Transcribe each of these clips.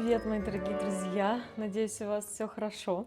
Привет, мои дорогие друзья! Надеюсь, у вас все хорошо.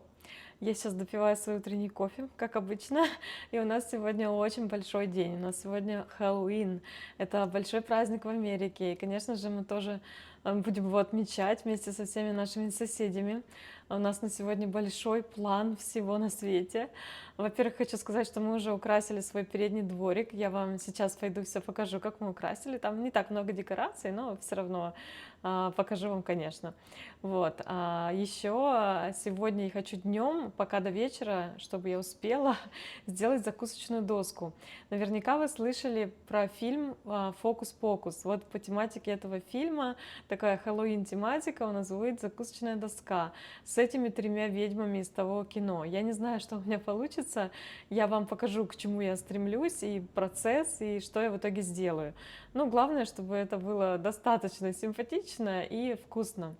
Я сейчас допиваю свой утренний кофе, как обычно, и у нас сегодня очень большой день. У нас сегодня Хэллоуин. Это большой праздник в Америке, и, конечно же, мы тоже будем его отмечать вместе со всеми нашими соседями. У нас на сегодня большой план всего на свете. Во-первых, хочу сказать, что мы уже украсили свой передний дворик. Я вам сейчас пойду все покажу, как мы украсили. Там не так много декораций, но все равно покажу вам, конечно. Вот. Еще сегодня я хочу днем, пока до вечера, чтобы я успела, сделать закусочную доску. Наверняка вы слышали про фильм «Фокус-покус». Вот по тематике этого фильма, такая Хэллоуин тематика, у нас будет закусочная доска с этими тремя ведьмами из того кино. Я не знаю, что у меня получится. Я вам покажу, к чему я стремлюсь, и процесс, и что я в итоге сделаю. Ну, главное, чтобы это было достаточно симпатично и вкусно.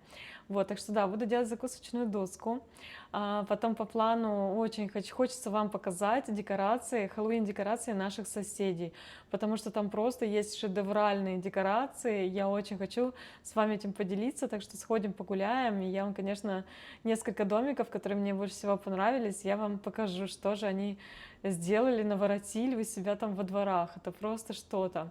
Вот, так что да, буду делать закусочную доску. Потом по плану очень хочется вам показать декорации, Хэллоуин декорации наших соседей, потому что там просто есть шедевральные декорации. Я очень хочу с вами этим поделиться, так что сходим погуляем, и я вам, конечно, несколько домиков, которые мне больше всего понравились, я вам покажу, что же они сделали, наворотили у себя там во дворах. Это просто что-то.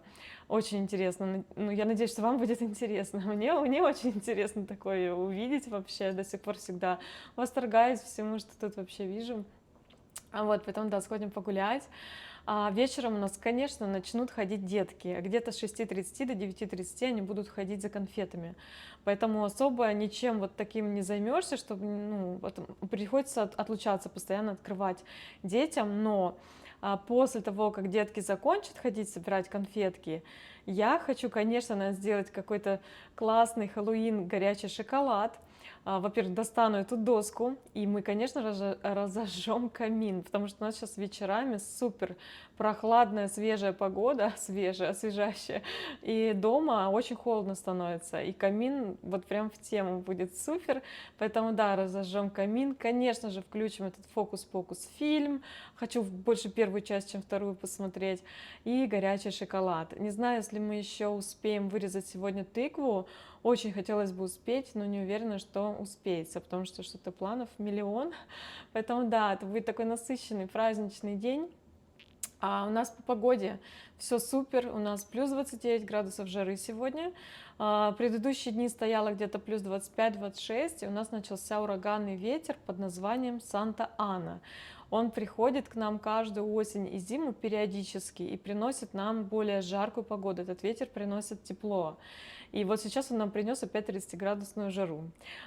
Очень интересно. Ну, я надеюсь, что вам будет интересно. Мне очень интересно такое увидеть вообще. До сих пор всегда восторгаюсь всему, что тут вообще вижу. Вот, потом, да, сходим погулять. Вечером у нас, конечно, начнут ходить детки. Где-то с 6:30 до 9:30 они будут ходить за конфетами. Поэтому особо ничем вот таким не займешься, чтобы, ну, вот, приходится отлучаться, постоянно открывать детям. Но после того, как детки закончат ходить, собирать конфетки, я хочу, конечно, сделать какой-то классный Хэллоуин горячий шоколад. Во-первых, достану эту доску, и мы, конечно же, разожжем камин, потому что у нас сейчас вечерами супер прохладная, свежая погода, свежая, освежающая, и дома очень холодно становится, и камин вот прям в тему будет супер, поэтому да, разожжем камин, конечно же, включим этот фокус-покус фильм, хочу больше первую часть, чем вторую посмотреть, и горячий шоколад. Не знаю, если мы еще успеем вырезать сегодня тыкву, очень хотелось бы успеть, но не уверена, что успеется, потому что что-то планов миллион. Поэтому да, это будет такой насыщенный праздничный день. У нас по погоде все супер, у нас плюс 29 градусов жары сегодня. Предыдущие дни стояло где-то плюс 25-26, и у нас начался ураганный ветер под названием Санта-Ана. Он приходит к нам каждую осень и зиму периодически и приносит нам более жаркую погоду. Этот ветер приносит тепло. И вот сейчас он нам принес опять 30-градусную жару.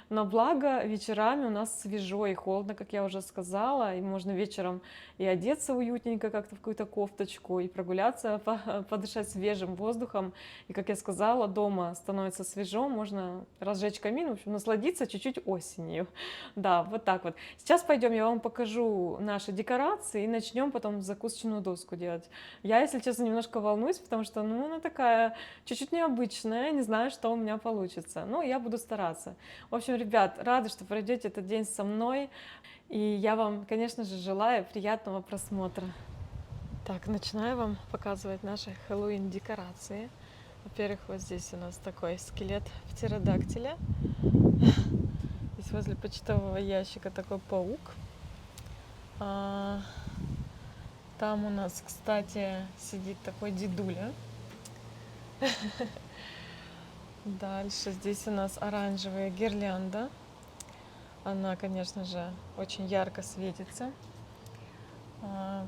Но благо вечерами у нас свежо и холодно, как я уже сказала, и можно вечером и одеться уютненько как-то в какую-то кофточку, и прогуляться, подышать свежим воздухом. И, как я сказала, дома становится свежо, можно разжечь камин, в общем, насладиться чуть-чуть осенью. Да, вот так вот. Сейчас пойдем, я вам покажу наши декорации и начнем потом закусочную доску делать. Я, если честно, немножко волнуюсь, потому что, ну, она такая чуть-чуть необычная, не знаю, что у меня получится. Но я буду стараться. В общем, ребят, рада, что пройдете этот день со мной. И я вам, конечно же, желаю приятного просмотра. Так, начинаю вам показывать наши Хэллоуин декорации. Во-первых, вот здесь у нас такой скелет птеродактиля. Здесь возле почтового ящика такой паук. Там у нас, кстати, сидит такой дедуля. Дальше здесь у нас оранжевая гирлянда. Она, конечно же, очень ярко светится.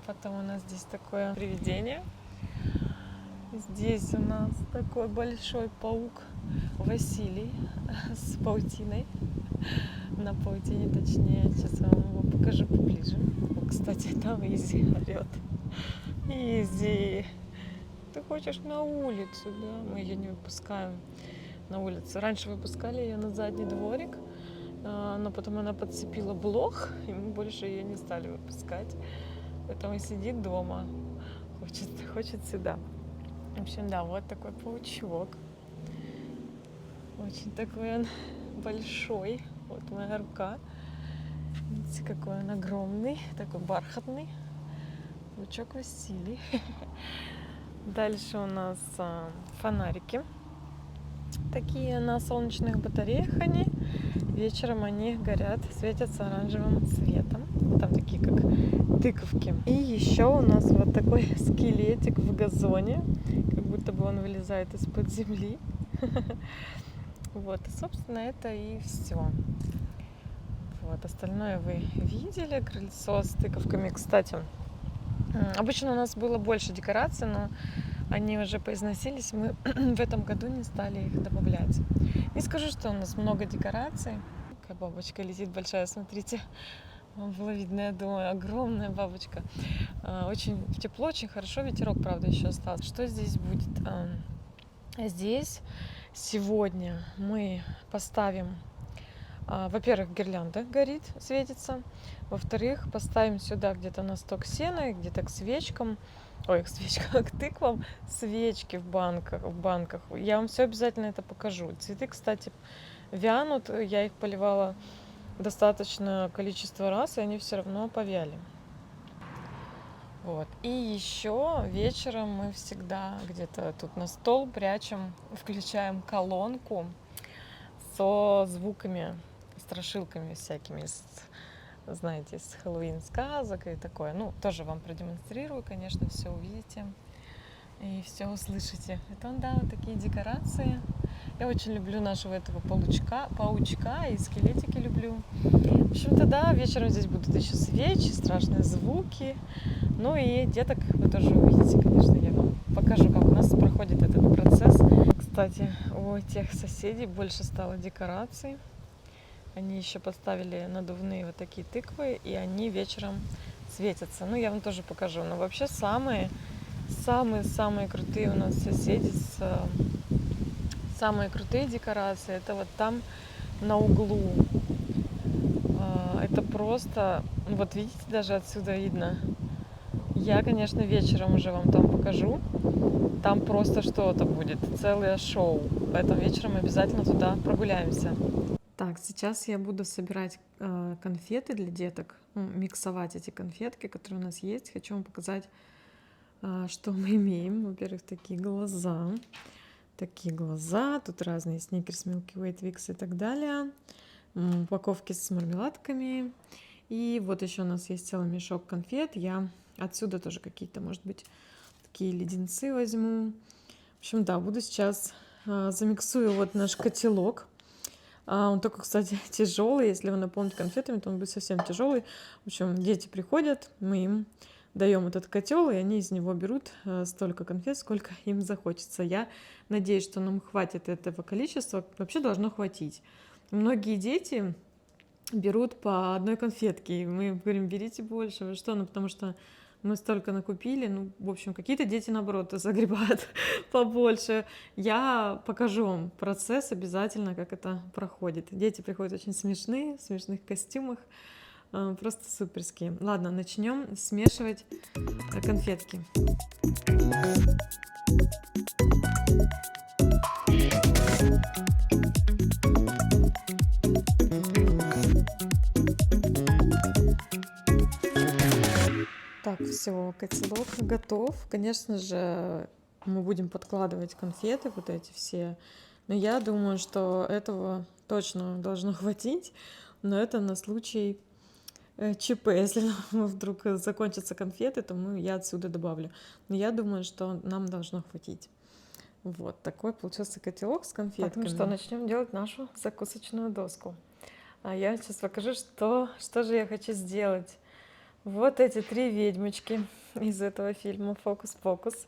Потом у нас здесь такое привидение. Здесь у нас такой большой паук Василий с паутиной. На паутине, точнее. Сейчас я вам его покажу поближе. О, кстати, там Изи орет. Изи, ты хочешь на улицу, да? Мы ее не выпускаем на улицу. Раньше выпускали ее на задний дворик, но потом она подцепила блох, и мы больше ее не стали выпускать. Поэтому сидит дома, хочет сюда. В общем, да, вот такой паучок. Очень такой он большой. Вот моя рука. Видите, какой он огромный, такой бархатный. Паучок Василий. Дальше у нас фонарики. Такие на солнечных батареях они. вечером они горят, светятся оранжевым цветом. Там такие как тыковки. И еще у нас вот такой скелетик в газоне, как будто бы он вылезает из-под земли. Вот, и, собственно, это и все. Вот, остальное вы видели. Крыльцо с тыковками, кстати. Обычно у нас было больше декораций, но они уже поизносились. Мы в этом году не стали их добавлять. Не скажу, что у нас много декораций. Какая бабочка летит большая, смотрите. Вам было видно, я думаю, огромная бабочка. Очень тепло, очень хорошо. Ветерок, правда, еще остался. Что здесь будет? Здесь сегодня мы поставим, во-первых, гирлянда горит, светится. Во-вторых, поставим сюда где-то на сток сена, где-то к свечкам, к свечкам, к тыквам, свечки в банках. Я вам все обязательно это покажу. Цветы, кстати, вянут. Я их поливала достаточное количество раз, и они все равно повяли. Вот. И еще вечером мы всегда где-то тут на стол прячем, включаем колонку со звуками, страшилками всякими, знаете, из Хэллоуин сказок и такое. Ну, тоже вам продемонстрирую, конечно, все увидите и все услышите. Это да, вот такие декорации. Я очень люблю нашего этого паучка и скелетики люблю. В общем-то, да, вечером здесь будут еще свечи, страшные звуки. Ну и деток вы тоже увидите, конечно, я вам покажу, как у нас проходит этот процесс. Кстати, у тех соседей больше стало декораций. Они еще поставили надувные вот такие тыквы, и они вечером светятся. Ну, я вам тоже покажу. Но вообще самые крутые у нас соседи, самые крутые декорации, это вот там на углу. Это просто, вот видите, даже отсюда видно. Я, конечно, вечером уже вам там покажу. Там просто что-то будет, целое шоу. Поэтому вечером обязательно туда прогуляемся. Так, сейчас я буду собирать конфеты для деток, миксовать эти конфетки, которые у нас есть. Хочу вам показать, что мы имеем. Во-первых, такие глаза. Тут разные Snickers, Milky Way, Twix и так далее. Упаковки с мармеладками. И вот еще у нас есть целый мешок конфет. Я отсюда тоже какие-то, может быть, такие леденцы возьму. В общем, да, буду сейчас замиксую вот наш котелок. Он только, кстати, тяжелый. Если вы наполните конфетами, то он будет совсем тяжелый. В общем, дети приходят, мы им даем этот котел, и они из него берут столько конфет, сколько им захочется. Я надеюсь, что нам хватит этого количества. Вообще должно хватить. Многие дети берут по одной конфетке, и мы говорим, берите больше. Вы что? Ну, потому что мы столько накупили. Ну, в общем, какие-то дети, наоборот, загребают побольше. Я покажу вам процесс обязательно, как это проходит. Дети приходят очень смешные, в смешных костюмах. Просто суперские. Ладно, начнем смешивать конфетки. Так, все, котелок готов. Конечно же, мы будем подкладывать конфеты, вот эти все. Но я думаю, что этого точно должно хватить. Но это на случай ЧП. Если вдруг закончатся конфеты, то я отсюда добавлю. Но я думаю, что нам должно хватить. Вот такой получился котелок с конфетками. Так, ну что, начнем делать нашу закусочную доску. А я сейчас покажу, что же я хочу сделать. Вот эти 3 ведьмочки из этого фильма «Фокус-покус».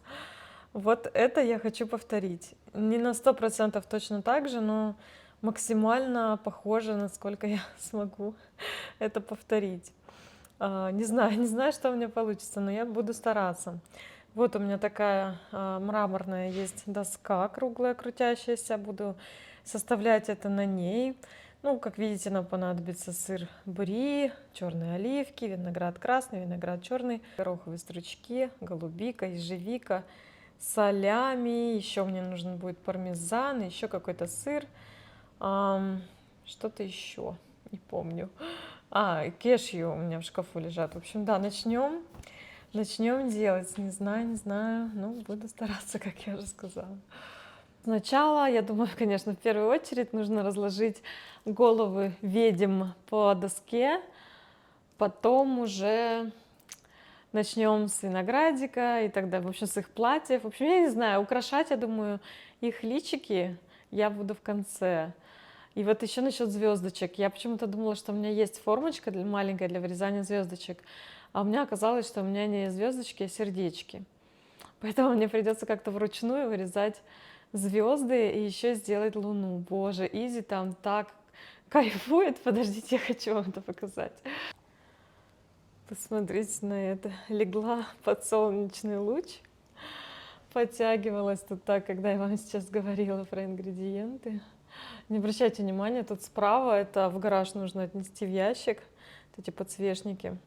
Вот это я хочу повторить. Не на 100% точно так же, но максимально похоже, насколько я смогу это повторить. Не знаю, что у меня получится, но я буду стараться. Вот у меня такая мраморная есть доска круглая, крутящаяся. Буду составлять это на ней. Ну, как видите, нам понадобится сыр бри, черные оливки, виноград красный, виноград черный, гороховые стручки, голубика, ежевика, солями. Еще мне нужен будет пармезан, еще какой-то сыр. Что-то еще, не помню. Кешью у меня в шкафу лежат. В общем, да, начнем делать. Не знаю. Ну, буду стараться, как я уже сказала. Сначала, я думаю, конечно, в первую очередь нужно разложить головы ведьм по доске, потом уже начнем с виноградика и так далее, в общем, с их платьев. В общем, я не знаю, украшать, я думаю, их личики я буду в конце. И вот еще насчет звездочек. Я почему-то думала, что у меня есть формочка маленькая для вырезания звездочек, а у меня оказалось, что у меня не звездочки, а сердечки. Поэтому мне придется как-то вручную вырезать звезды и еще сделать луну. Боже, Изи там так кайфует. Подождите, я хочу вам это показать. Посмотрите на это. Легла под солнечный луч. Подтягивалась тут так, когда я вам сейчас говорила про ингредиенты. Не обращайте внимания, тут справа это в гараж нужно отнести в ящик. Эти подсвечники.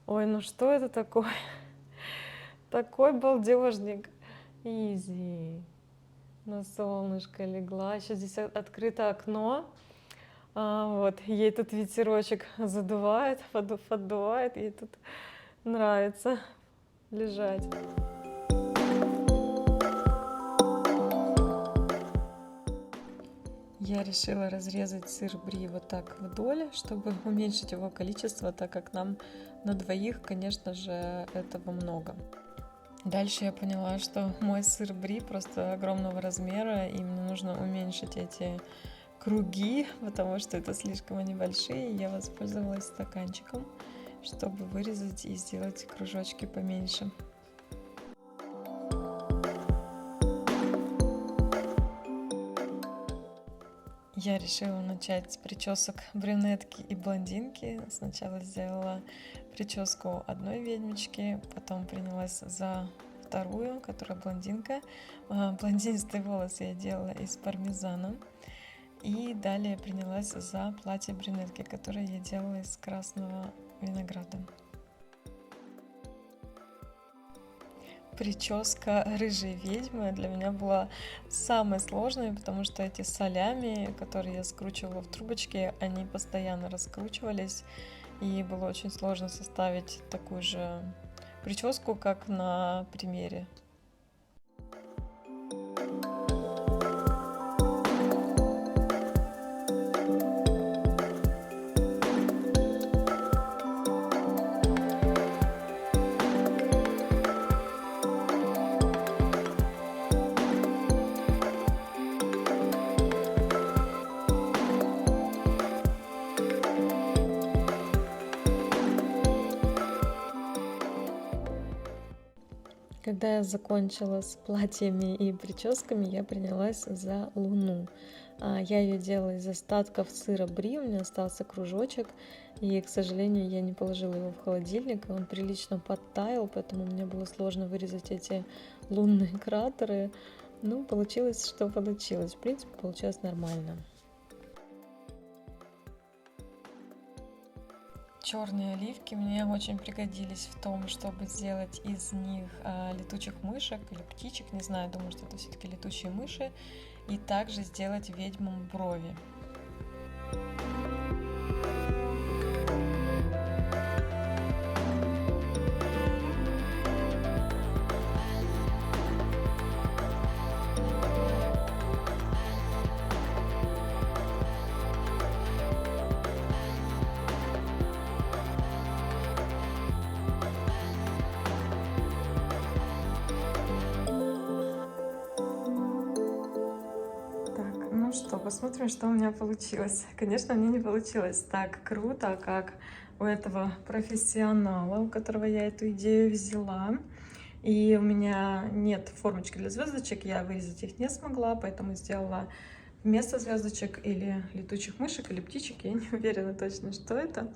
Ой, ну что это такое? Такой балдежник. Изи. На солнышко легла. Еще здесь открыто окно. Вот, ей тут ветерочек задувает, поддувает, ей тут нравится лежать. Я решила разрезать сыр бри вот так вдоль, чтобы уменьшить его количество, так как нам на двоих, конечно же, этого много. Дальше я поняла, что мой сыр бри просто огромного размера, и мне нужно уменьшить эти круги, потому что это слишком они большие. Я воспользовалась стаканчиком, чтобы вырезать и сделать кружочки поменьше. Я решила начать с причесок брюнетки и блондинки. Сначала сделала прическу одной ведьмочки, потом принялась за вторую, которая блондинка. Блондинистые волосы я делала из пармезана. И далее принялась за платье брюнетки, которое я делала из красного винограда. Прическа рыжей ведьмы для меня была самой сложной, потому что эти солями, которые я скручивала в трубочке, они постоянно раскручивались, и было очень сложно составить такую же прическу, как на примере. Когда я закончила с платьями и прическами, я принялась за луну. Я ее делала из остатков сыра бри, у меня остался кружочек, и, к сожалению, я не положила его в холодильник, он прилично подтаял, поэтому мне было сложно вырезать эти лунные кратеры. Ну, получилось, что получилось. В принципе, получилось нормально. Черные оливки мне очень пригодились в том, чтобы сделать из них летучих мышек или птичек, не знаю, думаю, что это все-таки летучие мыши, и также сделать ведьмам брови. Что, посмотрим, что у меня получилось. Конечно, мне не получилось так круто, как у этого профессионала, у которого я эту идею взяла. И у меня нет формочки для звездочек, я вырезать их не смогла, поэтому сделала вместо звездочек или летучих мышек, или птичек, я не уверена точно, что это.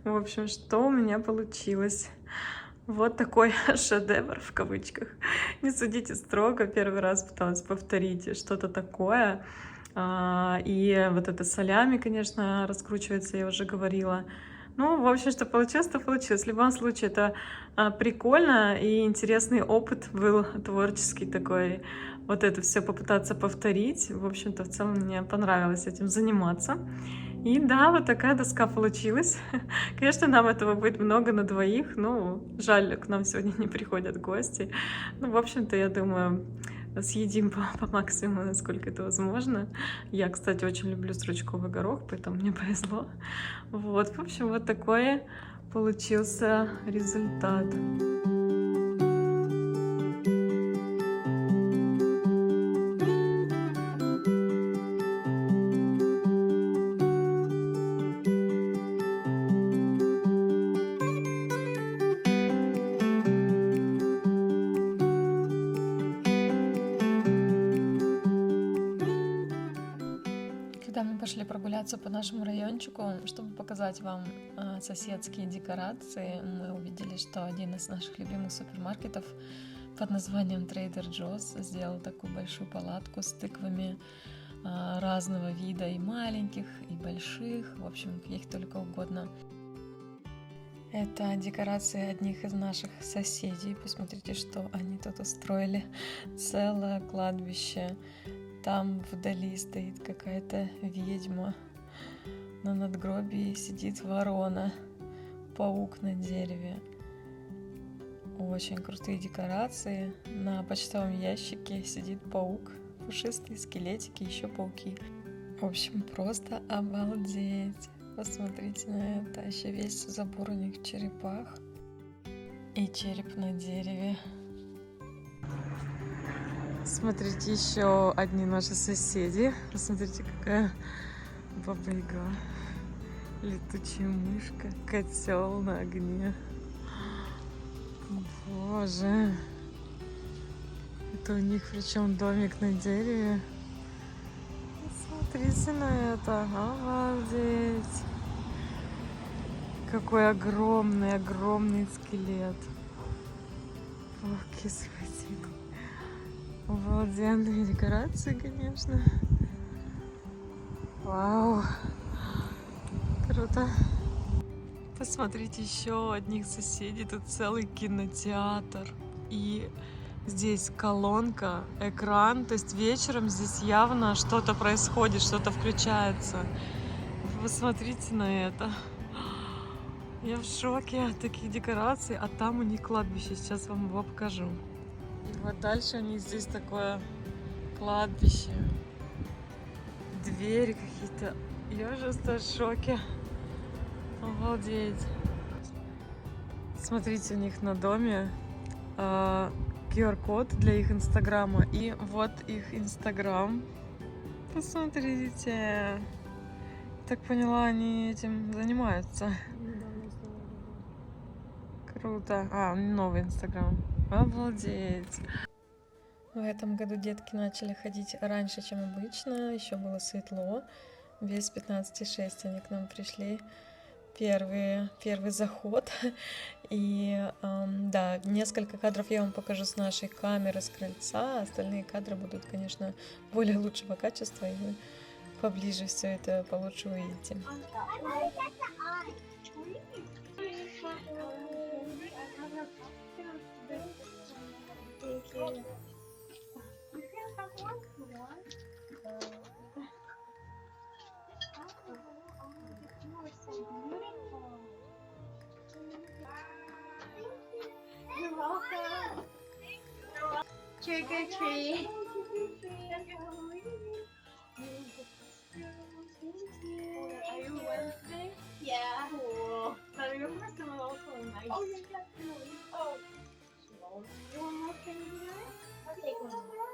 В общем, что у меня получилось. Вот такой шедевр в кавычках. Не судите строго, первый раз пыталась повторить что-то такое. И вот это солями, конечно, раскручивается, я уже говорила. Ну, в общем, что получилось, то получилось. В любом случае, это прикольно и интересный опыт был творческий такой. Вот это все попытаться повторить. В общем-то, в целом мне понравилось этим заниматься. И да, вот такая доска получилась. Конечно, нам этого будет много на двоих. Ну, жаль, к нам сегодня не приходят гости. Ну, в общем-то, я думаю, съедим по максимуму, насколько это возможно. Я, кстати, очень люблю стручковый горох, поэтому мне повезло. Вот, в общем, вот такой получился результат. Когда мы пошли прогуляться по нашему райончику, чтобы показать вам соседские декорации, мы увидели, что один из наших любимых супермаркетов под названием Trader Joe's сделал такую большую палатку с тыквами разного вида, и маленьких, и больших, в общем, каких только угодно. Это декорации одних из наших соседей. Посмотрите, что они тут устроили. Целое кладбище. Там вдали стоит какая-то ведьма. На надгробии сидит ворона. Паук на дереве. Очень крутые декорации. На почтовом ящике сидит паук. Пушистые скелетики, еще пауки. В общем, просто обалдеть. Посмотрите на это. Еще весь забор у них в черепах. И череп на дереве. Смотрите, еще одни наши соседи. Посмотрите, какая баба-яга. Летучая мышка. Котел на огне. Боже. Это у них причем домик на дереве. Смотрите на это. Обалдеть. Какой огромный скелет. Ох, спасибо. Обалденные декорации, конечно. Вау. Круто. Посмотрите, еще одних соседей. Тут целый кинотеатр. И здесь колонка, экран. То есть вечером здесь явно что-то происходит, что-то включается. Посмотрите на это. Я в шоке от таких декораций. А там у них кладбище. Сейчас вам его покажу. И вот дальше у них здесь такое кладбище. Двери какие-то. Я просто в шоке. Обалдеть. Смотрите, у них на доме QR-код для их инстаграма. И вот их инстаграм. Посмотрите. Так поняла, они этим занимаются. Круто. Новый инстаграм. Обалдеть. В этом году детки начали ходить раньше, чем обычно. Еще было светло. Без 15:06 они к нам пришли. Первый заход. И да, несколько кадров я вам покажу с нашей камеры, с крыльца. Остальные кадры будут, конечно, более лучшего качества. И вы поближе все это получше увидите. You're welcome. Trick or treat. Are you Wednesday? Yeah. Cool. So your first one also nice. Oh, yeah, definitely. Oh. You want more candy there? I'll take one more.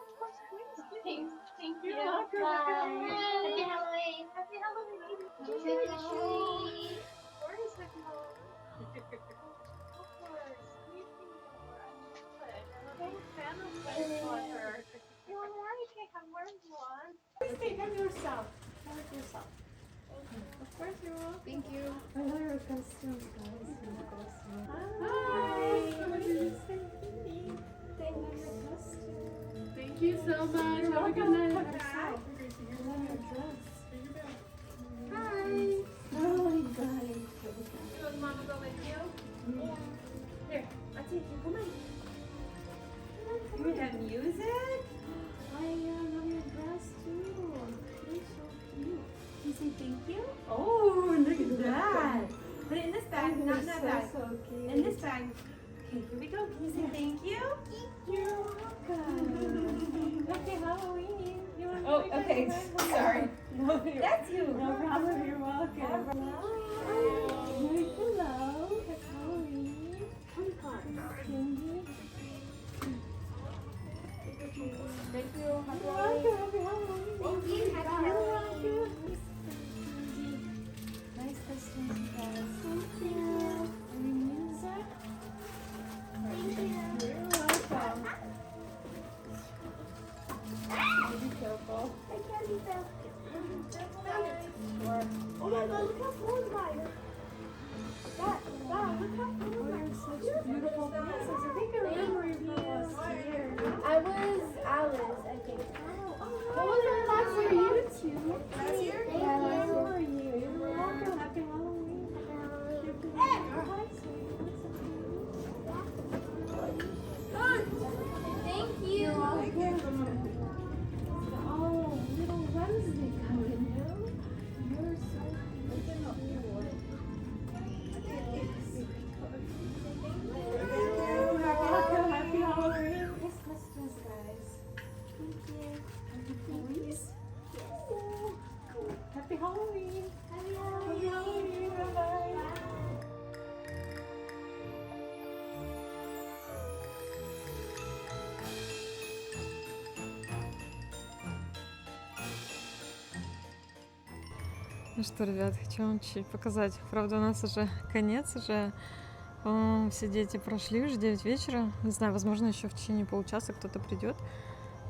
Thank you. Bye. Happy Halloween. Happy Halloween. Trick or treat. Where is Happy Halloween? You want more? You can't have more if you want. Please take care of yourself. Have it yourself. Of course you will. Thank you. I love your costume, guys. Hi. Thank you so much. Have a good night. Hi. Oh, you guys. You want Mama go with you? Yeah. Here, I'll take you. Come on. You have music? I love your dress too. You're so cute. You say thank you? Oh, look at that. Put it in this bag, not in that bag. So cute. In this bag. Okay, here we go. Can you say thank you? You're welcome. Happy Halloween. You want to Okay. Sorry. That's you. No problem. You're welcome. Hello. Happy Halloween. Cindy. Thank you. You're welcome. Happy Halloween. Thank you. Happy You're Halloween. welcome. Nice Christmas, guys. Thank you. Any music? Thank you. You're welcome. Be careful. I can't be so. Oh my God! Look how full is mine. Wow! Look how full Oh, is you're such beautiful faces. I think I remember you from last year. I was Alice, I think. What was our last year? You too. Last year? Yeah, I last year. remember you. You're welcome. Happy Halloween. Hi, sweetie. Thank you. You're welcome. Oh, little Wednesday coming, you. You're so You're welcome. Happy Halloween. Nice Christmas, guys. Happy Halloween. Happy Halloween. Happy Happy Halloween. Bye-bye. Ну что, ребят, хочу вам чуть показать. Правда, у нас уже конец, уже все дети прошли, уже 9 вечера. Не знаю, возможно, еще в течение получаса кто-то придет.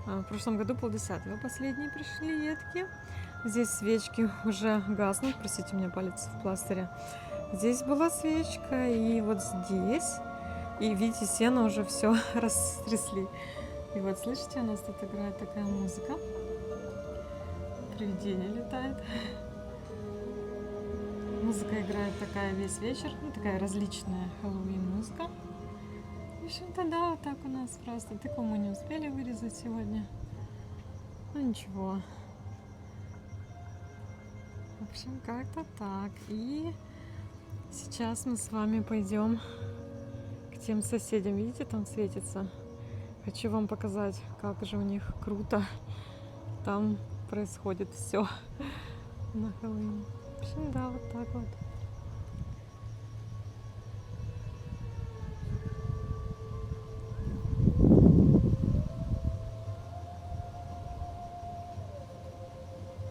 В прошлом году 9:30 последние пришли детки. Здесь свечки уже гаснут. Простите, у меня палец в пластыре. Здесь была свечка, и вот здесь. И видите, сено уже все растрясли. И вот, слышите, у нас тут играет такая музыка. Привидение летает. Музыка играет такая весь вечер, ну такая различная Хэллоуин-музыка. В общем-то, да, вот так у нас просто. Тыкву мы не успели вырезать сегодня. Ну ничего. В общем, как-то так. И сейчас мы с вами пойдем к тем соседям. Видите, там светится. Хочу вам показать, как же у них круто там происходит все на Хэллоуин. В общем, да, вот так вот.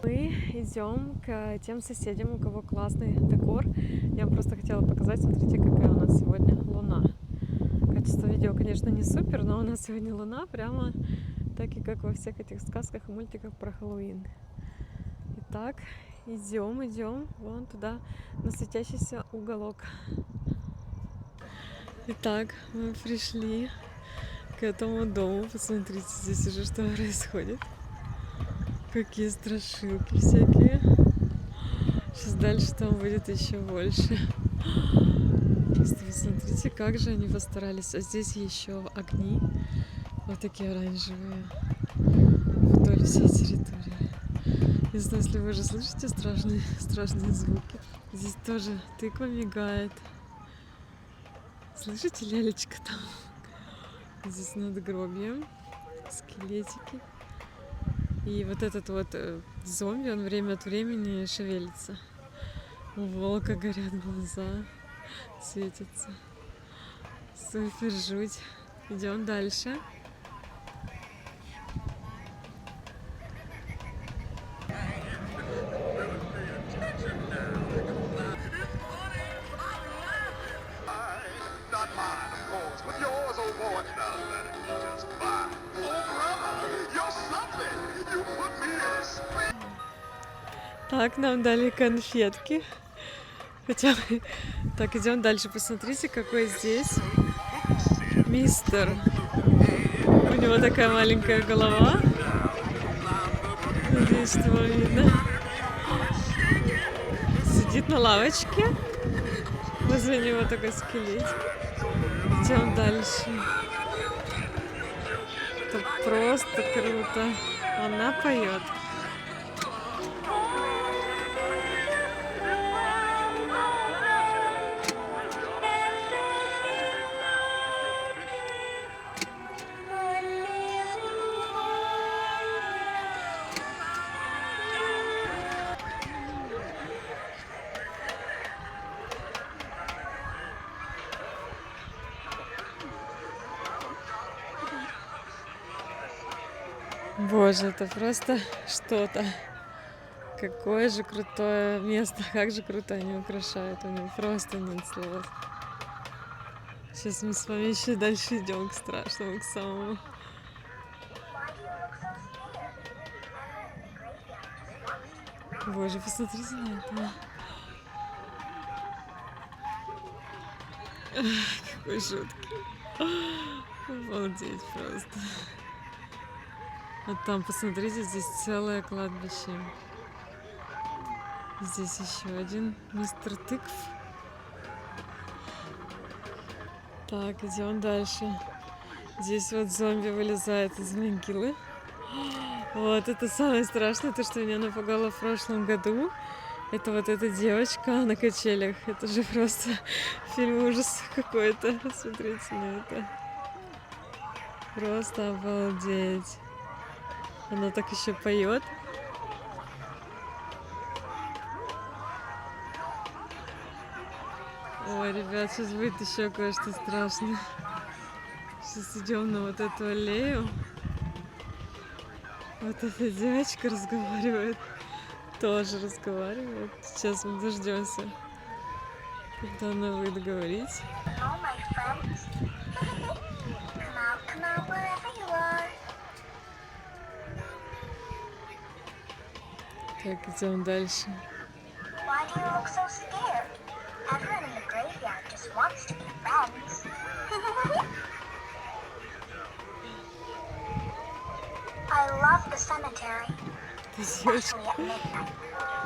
Мы идем к тем соседям, у кого классный декор. Я вам просто хотела показать, смотрите, какая у нас сегодня луна. Качество видео, конечно, не супер, но у нас сегодня луна прямо так и как во всех этих сказках и мультиках про Хэллоуин. Итак, идем вон туда, на светящийся уголок. Итак, мы пришли к этому дому. Посмотрите, здесь уже что происходит. Какие страшилки всякие. Сейчас дальше там будет еще больше. Просто посмотрите, как же они постарались. А здесь еще огни. Вот такие оранжевые. Вдоль всей территории. Не знаю, если вы уже слышите страшные звуки. Здесь тоже тыква мигает. Слышите, лялечка там? Здесь надгробье, скелетики. И вот этот вот зомби, он время от времени шевелится. У волка горят глаза, светятся. Супер жуть. Идем дальше. Так, нам дали конфетки. Хотя мы... Так, идем дальше. Посмотрите, какой здесь мистер. У него такая маленькая голова. Надеюсь, что вам видно. Сидит на лавочке. Возле него такой скелетик. Идем дальше. Это просто круто. Она поет. Боже, это просто что-то. Какое же крутое место, как же круто они украшают, у него просто нет слов. Сейчас мы с вами еще дальше идем к страшному, к самому. Боже, посмотрите на это. Какой жуткий. Обалдеть просто. Вот там, посмотрите, здесь целое кладбище. Здесь еще один мистер Тыкв. Так, идем дальше. Здесь вот зомби вылезает из могилы. Вот, это самое страшное, то, что меня напугало в прошлом году. Это вот эта девочка на качелях. Это же просто фильм ужасов какой-то. Смотрите на это. Просто обалдеть. Она так еще поет. Ой, ребят, сейчас будет еще кое-что страшное. Сейчас идем на вот эту аллею. Вот эта девочка разговаривает. Тоже разговаривает. Сейчас мы дождемся, когда она будет говорить. Так, идем дальше. Why do you look so scared? Everyone in the graveyard just wants to be friends. I love the cemetery, especially at midnight,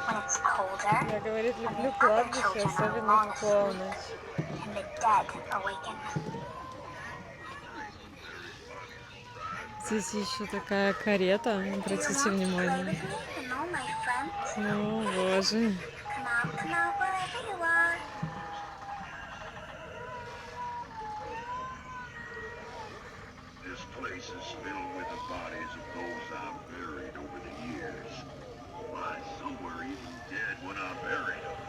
when it's colder Я, говорит, люблю other кладбище, children are особенно long в asleep полночь. and the dead awaken. Здесь еще такая карета, обратите внимание. And all my friends, О, боже. come out wherever you are. This place is filled with the bodies of those I've buried over the years. Why, some were even dead when I buried them.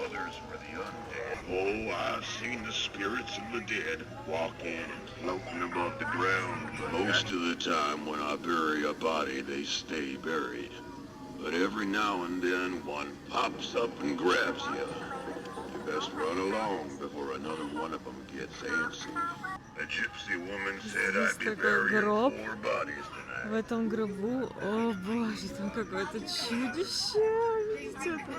Others were the undead. Oh, I've seen the spirits of the dead walking and floating above the ground. Most of the time when I bury a body, they stay buried. But every now and then one pops up and grabs you. You best run along before another one of them gets antsy. A gypsy woman said I'd be Здесь такой burying гроб. 4 bodies tonight. В этом гробу, о боже, там какое-то чудище. Видите это?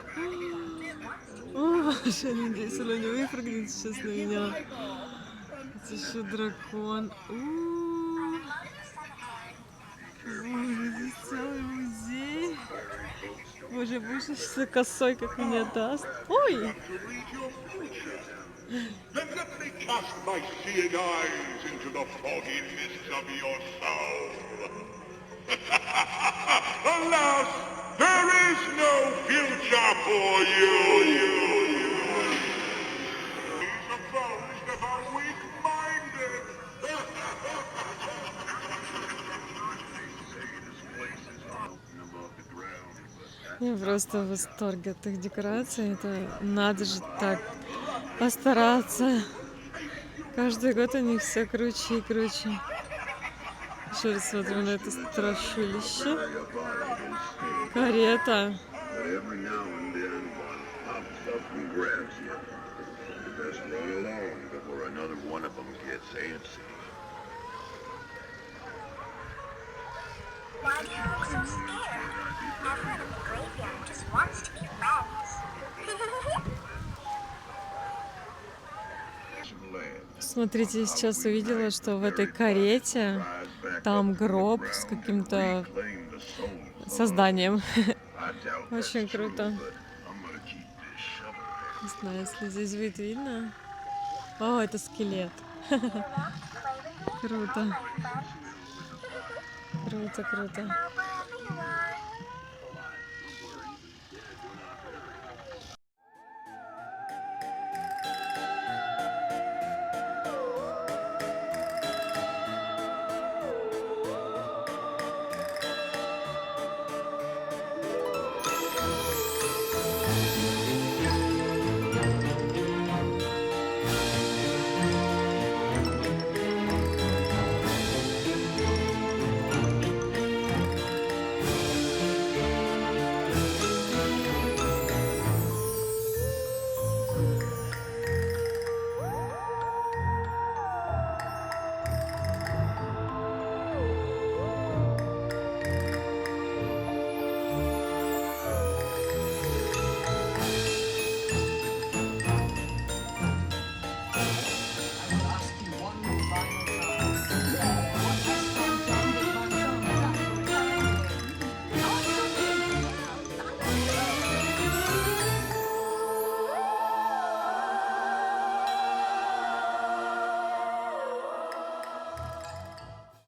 О боже, надеюсь, она не выпрыгнет сейчас на меня. Это еще дракон. Боже, здесь целый музей. Боже, больше сейчас косой, как меня даст. Ой! Then let me cast my seeing eyes into the foggy mists of your soul. Alas, there is no future for you. These are bones that are weak-minded. Я просто в восторге от их декораций. Это надо же так постараться. Каждый год у них все круче и круче. Еще раз смотрю на это страшилище. Карета. But every now and then one pops up and grabs you. You best run along before another one of them gets antsy. Why do you look so scared? Everyone in the graveyard just wants to be friends. Смотрите, я сейчас увидела, что в этой карете там гроб с каким-то созданием. Очень круто. Не знаю, если здесь будет видно. О, это скелет. Круто. Круто, круто.